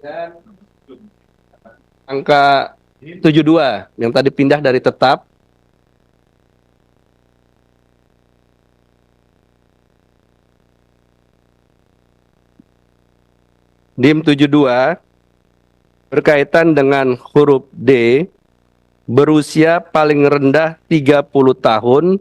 Dan angka 72 yang tadi pindah dari tetap. DIM 72 berkaitan dengan huruf D, berusia paling rendah 30 tahun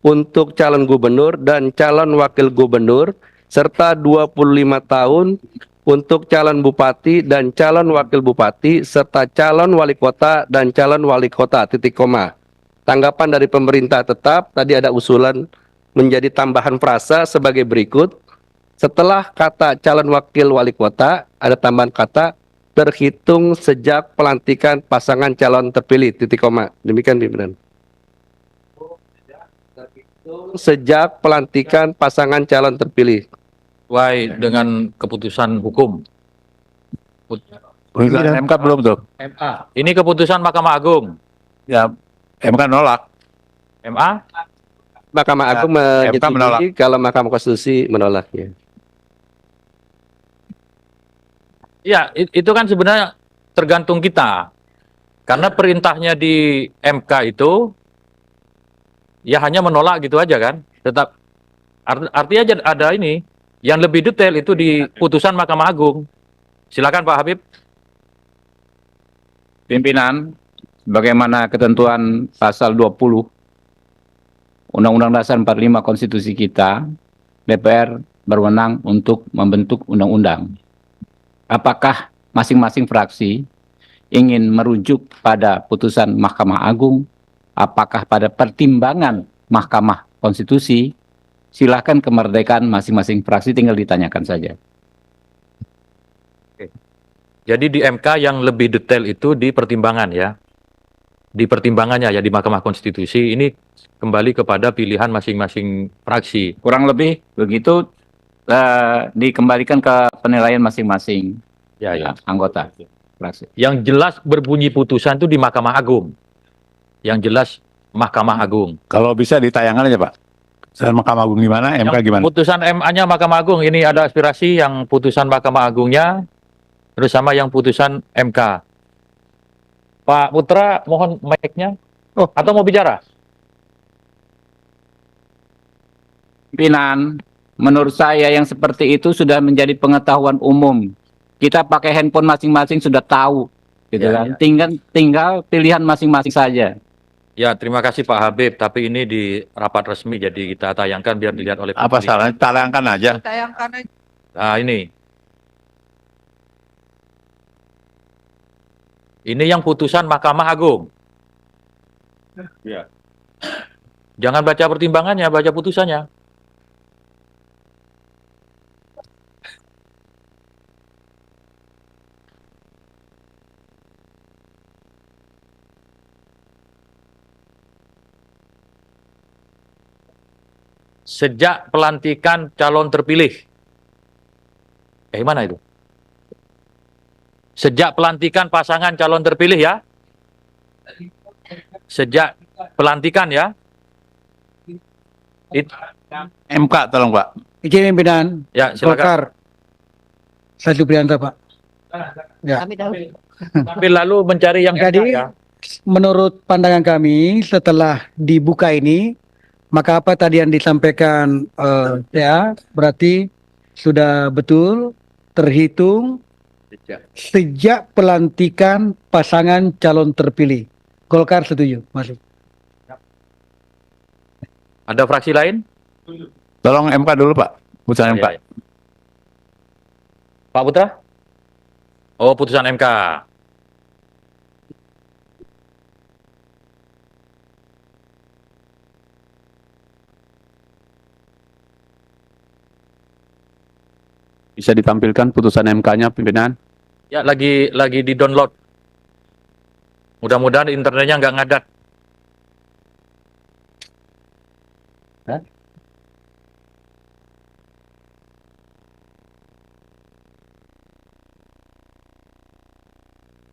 untuk calon gubernur dan calon wakil gubernur, serta 25 tahun untuk calon bupati dan calon wakil bupati, serta calon wali kota dan calon wali kota, titik koma. Tanggapan dari pemerintah tetap, tadi ada usulan menjadi tambahan frasa sebagai berikut. Setelah kata calon wakil wali kota, ada tambahan kata terhitung sejak pelantikan pasangan calon terpilih, titik koma. Demikian pimpinan. Sejak pelantikan pasangan calon terpilih. Sesuai dengan keputusan hukum. Putusan MK belum tuh. MA. Ini keputusan Mahkamah Agung. Ya, MK nolak. MA? Mahkamah Agung MK menolak. menyetujui, kalau Mahkamah Konstitusi menolaknya. Ya, itu kan sebenarnya tergantung kita. Karena perintahnya di MK itu ya hanya menolak gitu aja kan. Tetap artinya ada ini yang lebih detail itu di putusan Mahkamah Agung. Silakan Pak Habib. Pimpinan, bagaimana ketentuan pasal 20 Undang-Undang Dasar 45 Konstitusi kita, DPR berwenang untuk membentuk undang-undang. Apakah masing-masing fraksi ingin merujuk pada putusan Mahkamah Agung? Apakah pada pertimbangan Mahkamah Konstitusi? Silakan, kemerdekaan masing-masing fraksi, tinggal ditanyakan saja. Jadi di MK yang lebih detail itu di pertimbangan ya. Di pertimbangannya ya di Mahkamah Konstitusi ini kembali kepada pilihan masing-masing fraksi. Kurang lebih begitu, dikembalikan ke penilaian masing-masing anggota fraksi. Yang jelas berbunyi putusan itu di Mahkamah Agung. Yang jelas Mahkamah Agung. Kalau bisa ditayangkan aja Pak. Putusan Mahkamah Agung gimana, MK Yang gimana? putusan MA-nya Mahkamah Agung, ini ada aspirasi yang putusan Mahkamah Agungnya, terus sama yang putusan MK. Pak Putra, mohon mic-nya. Oh. Atau mau bicara? Pimpinan, menurut saya yang seperti itu sudah menjadi pengetahuan umum. Kita pakai handphone masing-masing sudah tahu, gitu Ya, kan. ya. Tinggal pilihan masing-masing saja. Ya, terima kasih Pak Habib, tapi ini di rapat resmi, jadi kita tayangkan biar dilihat oleh Apa publik. salahnya? Tayangkan aja. Tayangkan aja. Nah, ini. Ini yang putusan Mahkamah Agung. Ya. Jangan baca pertimbangannya, baca putusannya. Sejak pelantikan calon terpilih. Mana itu? Sejak pelantikan pasangan calon terpilih ya. Sejak pelantikan ya. MK tolong Pak. Izin pimpinan. Ya, silakan. Golkar. Saya Supriyanto, Pak. Ya. Kami tahu. Tapi lalu mencari yang Jadi, ya. menurut pandangan kami setelah dibuka ini, maka apa tadi yang disampaikan ya berarti sudah betul terhitung sejak pelantikan pasangan calon terpilih. Golkar setuju, masuk. Ada fraksi lain? Tolong MK dulu Pak. Putusan MK. Ya. Pak Putra? Oh, putusan MK. Bisa ditampilkan putusan MK-nya pimpinan? Ya, lagi di-download. Mudah-mudahan internetnya nggak ngadat. Hah?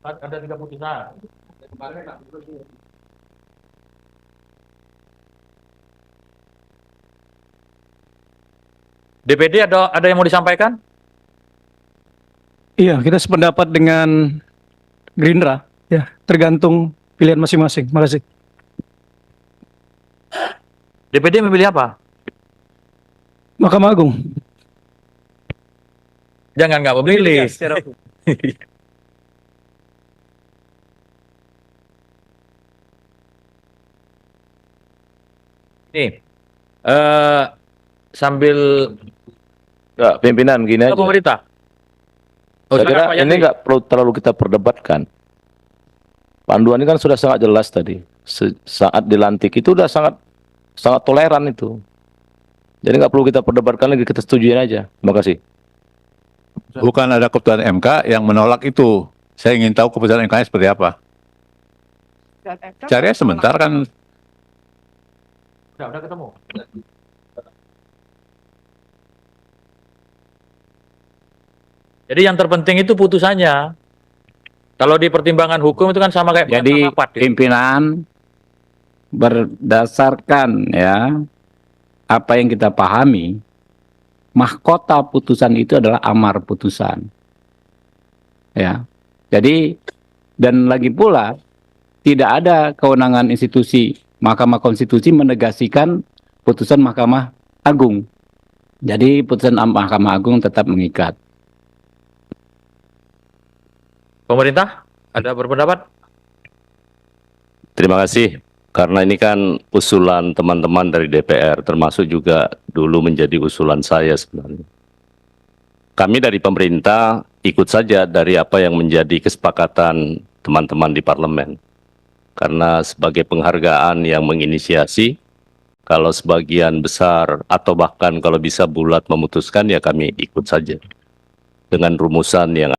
Ada 3 putusan. DPD ada yang mau disampaikan? Iya, kita sependapat dengan Gerindra. Ya, tergantung pilihan masing-masing. Makasih. DPD memilih apa? Mahkamah Agung. Jangan nggak memilih. Nih, sambil Enggak, pimpinan gini ke aja. pemerintah. Oh, Saya kira silakan, Pak ini Yandri. nggak perlu terlalu kita perdebatkan. Panduan ini kan sudah sangat jelas tadi. Saat dilantik itu udah sangat toleran itu. Jadi nggak perlu kita perdebatkan lagi, kita setujuin aja. Terima kasih. Bukan ada keputusan MK yang menolak itu. Saya ingin tahu keputusan MK-nya seperti apa. Cari sebentar kan. Udah ketemu. Jadi yang terpenting itu putusannya. Kalau di pertimbangan hukum itu kan sama kayak Jadi rapat, gitu. pimpinan berdasarkan ya apa yang kita pahami, mahkota putusan itu adalah amar putusan. Ya. Jadi dan lagi pula tidak ada kewenangan institusi Mahkamah Konstitusi menegasikan putusan Mahkamah Agung. Jadi putusan Mahkamah Agung tetap mengikat. Pemerintah ada berpendapat? Terima kasih. Karena ini kan usulan teman-teman dari DPR, termasuk juga dulu menjadi usulan saya sebenarnya. Kami dari pemerintah ikut saja dari apa yang menjadi kesepakatan teman-teman di parlemen. Karena sebagai penghargaan yang menginisiasi, kalau sebagian besar atau bahkan kalau bisa bulat memutuskan, ya kami ikut saja. Dengan rumusan yang